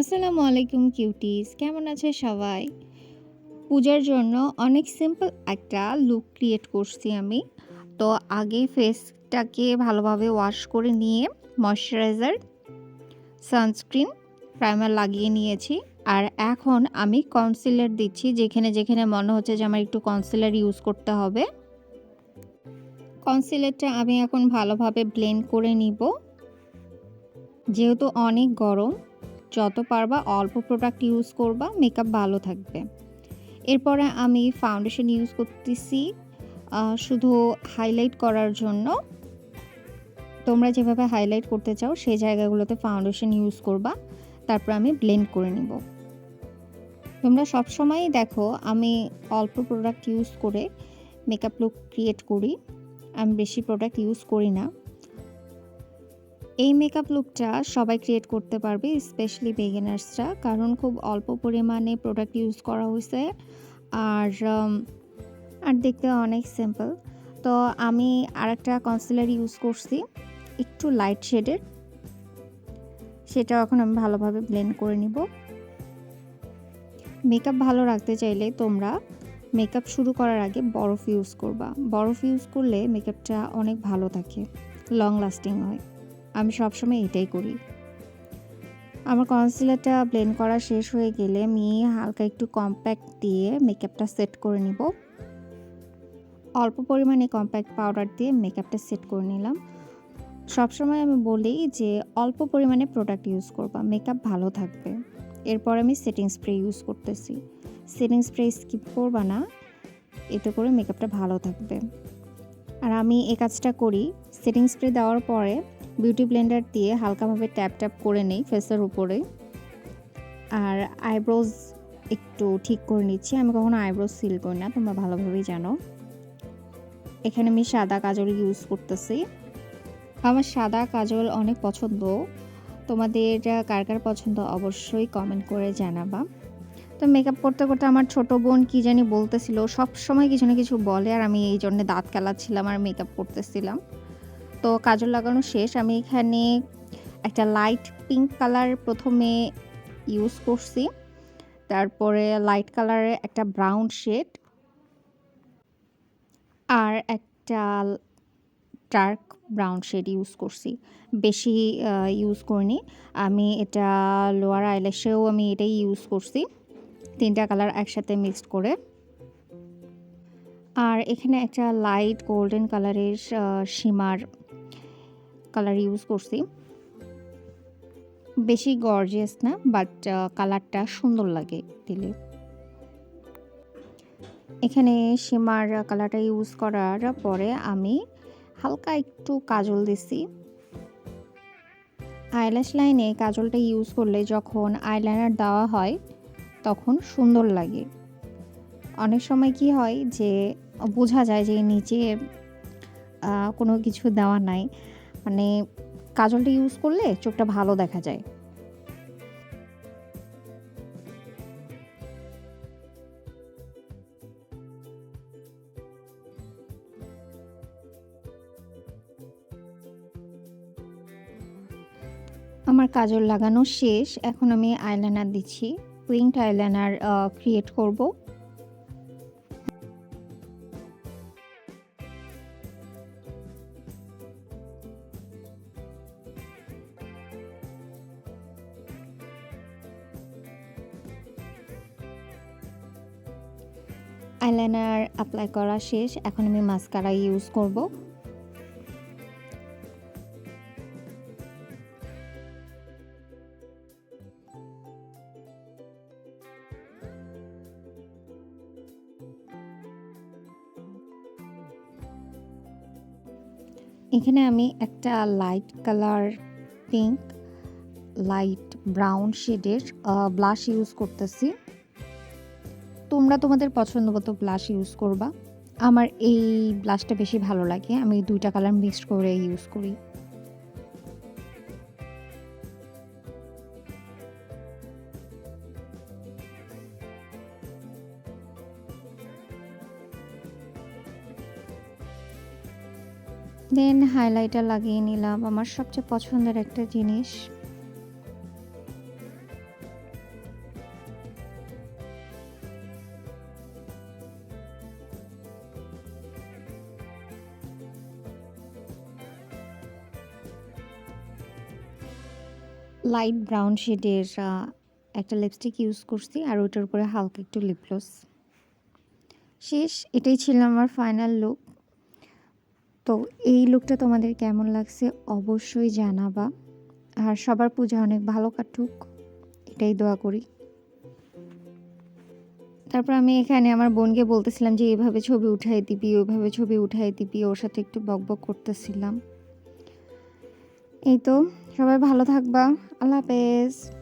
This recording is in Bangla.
আসসালামু আলাইকুম কিউটিস, কেমন আছে সবাই? পূজার জন্য অনেক সিম্পল একটা লুক ক্রিয়েট করছি আমি। তো আগে ফেসটাকে ভালোভাবে ওয়াশ করে নিয়ে ময়শ্চারাইজার, সানস্ক্রিন, প্রাইমার লাগিয়ে নিয়েছি। আর এখন আমি কনসিলার দিচ্ছি যেখানে মনে হচ্ছে যে আমার একটু কনসিলার ইউজ করতে হবে। কনসিলারটা আমি এখন ভালোভাবে ব্লেন্ড করে নিব। যেহেতু অনেক গরম, যত পারবা অল্প প্রোডাক্ট ইউজ করবা, মেকআপ ভালো থাকবে। এরপরে আমি ফাউন্ডেশন ইউজ করতেছি শুধু হাইলাইট করার জন্য। তোমরা যেভাবে হাইলাইট করতে চাও সেই জায়গাগুলোতে ফাউন্ডেশন ইউজ করবা। তারপর আমি ব্লেন্ড করে নিব। তোমরা সবসময়ই দেখো আমি অল্প প্রোডাক্ট ইউজ করে মেকআপ লুক ক্রিয়েট করি। আমি বেশি প্রোডাক্ট ইউজ করি না। এই মেকআপ লুকটা সবাই ক্রিয়েট করতে পারবে, স্পেশালি বিগিনার্সরা, কারণ খুব অল্প পরিমাণে প্রোডাক্ট ইউজ করা হয়েছে। আর আর দেখতে অনেক সিম্পল। তো আমি আরেকটা কনসিলার ইউজ করছি একটু লাইট শেডের, সেটাও এখন আমি ভালোভাবে ব্লেন্ড করে নিব। মেকআপ ভালো রাখতে চাইলে তোমরা মেকআপ শুরু করার আগে বরফ ইউজ করবা। বরফ ইউজ করলে মেকআপটা অনেক ভালো থাকে, লং লাস্টিং হয়। আমি সবসময় এটাই করি। আমার কনসিলারটা ব্লেন্ড করা শেষ হয়ে গেলে আমি হালকা একটু কম্প্যাক্ট দিয়ে মেকআপটা সেট করে নিব। অল্প পরিমাণে কম্প্যাক্ট পাউডার দিয়ে মেকআপটা সেট করে নিলাম। সবসময় আমি বলি যে অল্প পরিমাণে প্রোডাক্ট ইউজ করবা, মেকআপ ভালো থাকবে। এরপর আমি সেটিং স্প্রে ইউজ করতেছি। সেটিং স্প্রে স্কিপ করবা না, এতে করে মেকআপটা ভালো থাকবে। আর আমি এই কাজটা করি, সেটিং স্প্রে দেওয়ার পরে বিউটি ব্লেন্ডার দিয়ে হালকাভাবে ট্যাপ ট্যাপ করে নিই ফেসের উপরে। আর আইব্রোজ একটু ঠিক করে নিচ্ছি। আমি কখনো আইব্রোজ সিল করি না, তোমরা ভালোভাবেই জানো। এখানে আমি সাদা কাজল ইউজ করতেছি। আমার সাদা কাজল অনেক পছন্দ। তোমাদের কার কার পছন্দ অবশ্যই কমেন্ট করে জানাবা। তো মেকআপ করতে করতে আমার ছোট বোন কি জানি বলতেছিল, সব সময় কিছু না কিছু বলে, আর আমি এই জন্য দাঁত কেলাচ্ছিলাম আর মেকআপ করতেছিলাম। তো কাজল লাগানো শেষ। আমি এখানে একটা লাইট পিঙ্ক কালার প্রথমে ইউজ করছি, তারপরে লাইট কালারের একটা ব্রাউন শেড, আর একটা ডার্ক ব্রাউন শেড ইউজ করছি। বেশি ইউজ করিনি। আমি এটা লোয়ার আইল্যাশেও আমি এটাই ইউজ করছি, তিনটা কালার একসাথে মিক্সড করে। আর এখানে একটা লাইট গোল্ডেন কালারের শিমার কালার ইউজ করছি। বেশি গর্জিয়াস না, বাট কালারটা সুন্দর লাগে দিলে। এখানে শিমার কালারটা ইউজ করার পরে আমি হালকা একটু কাজল দিছি। আইল্যাশ লাইনে কাজলটা ইউজ করলে যখন আইলাইনার দেওয়া হয় তখন সুন্দর লাগে। অনেক সময় কি হয় যে বোঝা যায় যে নিচে কোনো কিছু দেওয়া নাই, মানে কাজলটা ইউজ করলে চোখটা ভালো দেখা যায়। আমার কাজল লাগানো শেষ। এখন আমি আইলাইনার দিচ্ছি, উইংড আইলাইনার ক্রিয়েট করব। আইলাইনার অ্যাপ্লাই করা শেষ। এখন আমি মাস্কারা ইউজ করব। এখানে আমি একটা light colour pink, light brown শেডের ব্লাশ ইউজ করতেছি। তোমরা তোমাদের পছন্দ মতো ব্লাশ ইউজ করবা। আমার এই ব্লাশটা বেশি ভালো লাগে, আমি দুইটা কালার মিক্সড করে ইউজ করি। দেন হাইলাইটার লাগিয়ে নিলাম, আমার সবচেয়ে পছন্দের একটা জিনিস। লাইট ব্রাউন শেডের একটা লিপস্টিক ইউজ করছি আর ওটার উপরে হালকা একটু লিপ গ্লস। শেষ, এটাই ছিল আমার ফাইনাল লুক। তো এই লুকটা তোমাদের কেমন লাগছে অবশ্যই জানাবা। আর সবার পূজা অনেক ভালো কাটুক, এটাই দোয়া করি। তারপর আমি এখানে আমার বোনকে বলতেছিলাম যে এভাবে ছবি উঠাই দিবি, ওইভাবে ছবি উঠাই দিবি, ওর সাথে একটু বকবক করতেছিলাম। এই তো, সবাই ভালো থাকবা। আল্লাহ হাফেজ।